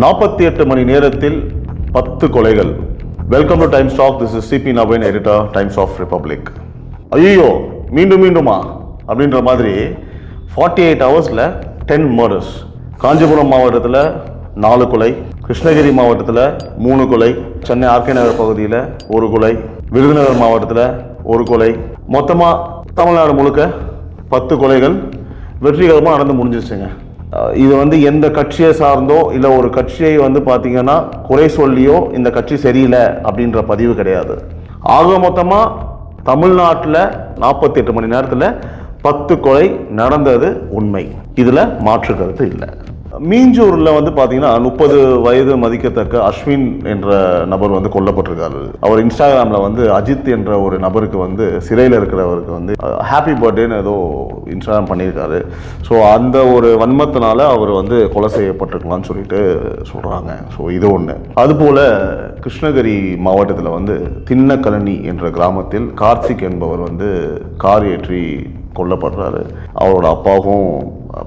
48 மணி நேரத்தில் 10 கொலைகள். Welcome to Times Talk. This is CP Naveen, editor, Times of Republic. ஐயோ மீண்டுமா அப்படின்ற மாதிரி 48 ஹவர்ஸில் 10 மர்டர்ஸ். காஞ்சிபுரம் மாவட்டத்தில் 4 கொலை, கிருஷ்ணகிரி மாவட்டத்தில் 3 கொலை, சென்னை ஆர்கே நகர் பகுதியில் 1 கொலை, விருதுநகர் மாவட்டத்தில் 1 கொலை, மொத்தமாக தமிழ்நாடு முழுக்க 10 கொலைகள் வெற்றிகரமாக நடந்து முடிஞ்சிருச்சுங்க. இது எந்த கட்சியை சார்ந்தோ இல்லை ஒரு கட்சியை பார்த்தீங்கன்னா குறை சொல்லியோ இந்த கட்சி சரியில்லை அப்படின்ற பதிவு கிடையாது. ஆக மொத்தமாக தமிழ்நாட்டில் 48 மணி நேரத்தில் 10 கொலை நடந்தது உண்மை. இதில் மாற்று கருத்து இல்லை. மீஞ்சூரில் பார்த்தீங்கன்னா 30 வயது மதிக்கத்தக்க அஸ்வின் என்ற நபர் கொல்லப்பட்டிருக்காரு. அவர் இன்ஸ்டாகிராமில் அஜித் என்ற ஒரு நபருக்கு சிறையில் இருக்கிறவருக்கு ஹாப்பி பர்த்டேன்னு ஏதோ இன்ஸ்டாகிராம் பண்ணியிருக்காரு. ஸோ அந்த ஒரு வன்மத்தினால அவர் கொலை செய்யப்பட்டிருக்கலாம்னு சொல்லிட்டு சொல்கிறாங்க. ஸோ இது ஒன்று. அதுபோல் கிருஷ்ணகிரி மாவட்டத்தில் தின்னக்கழனி என்ற கிராமத்தில் கார்த்திக் என்பவர் கார் ஏற்றி கொல்லப்படுறாரு. அவரோட அப்பாவும்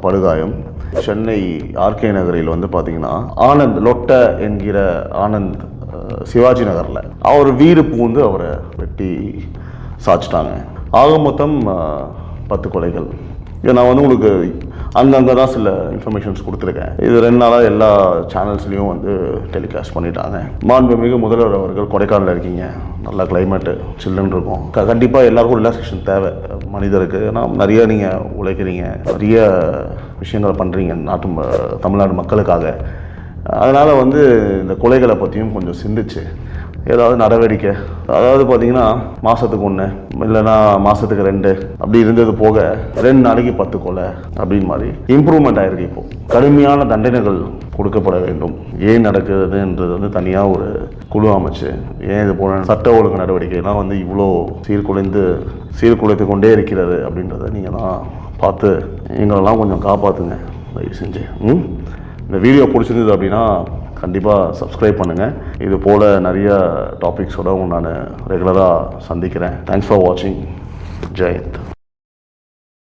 படுகாயம். சென்னை ஆர்கே நகரில் பார்த்தீங்கன்னா ஆனந்த் லொட்ட என்கிற ஆனந்த் சிவாஜி நகரில் அவர் வீடு பூந்து அவரை வெட்டி சாச்சிட்டாங்க. ஆக மொத்தம் 10 கொலைகள். இதை நான் உங்களுக்கு அங்கங்கே தான் சில இன்ஃபர்மேஷன்ஸ் கொடுத்துருக்கேன். இது 2 நாளாக எல்லா சேனல்ஸ்லேயும் டெலிகாஸ்ட் பண்ணிட்டாங்க. மாண்புமிகு முதல்வர் அவர்கள் கொடைக்கானலில் இருக்கீங்க, நல்லா கிளைமேட்டு சில்லுன்னு இருக்கும். கண்டிப்பாக எல்லாருக்கும் ரிலாக்ஸேஷன் தேவை மனிதருக்கு. ஏன்னா நிறைய நீங்கள் உழைக்கிறீங்க, நிறைய விஷயங்கள் பண்ணுறீங்க தமிழ்நாடு மக்களுக்காக. அதனால் இந்த கொலைகளை பற்றியும் கொஞ்சம் சிந்திச்சு ஏதாவது நடவடிக்கை, அதாவது பார்த்தீங்கன்னா மாதத்துக்கு 1 இல்லைன்னா மாதத்துக்கு 2 அப்படி இருந்தது போக 2 நாளைக்கு 10 கொலை அப்படின்னு மாதிரி இம்ப்ரூவ்மெண்ட் ஆகிருக்கு. இப்போது கடுமையான தண்டனைகள் கொடுக்கப்பட வேண்டும். ஏன் நடக்குதுன்றது தனியாக ஒரு குழு அமைச்சு ஏன் இது போல சட்ட ஒழுங்கு நடவடிக்கைலாம் இவ்வளோ சீர்குலைத்து கொண்டே இருக்கிறது அப்படின்றத நீங்கள் தான் பார்த்து எங்களெல்லாம் கொஞ்சம் காப்பாற்றுங்க தயவு செஞ்சு. இந்த வீடியோ பிடிச்சிருந்தது அப்படின்னா கண்டிப்பாக சப்ஸ்கிரைப் பண்ணுங்கள். இது போல் நிறைய டாபிக்ஸோட நான் ரெகுலராக சந்திக்கிறேன். தேங்க்ஸ் ஃபார் வாட்சிங். ஜெயந்த்.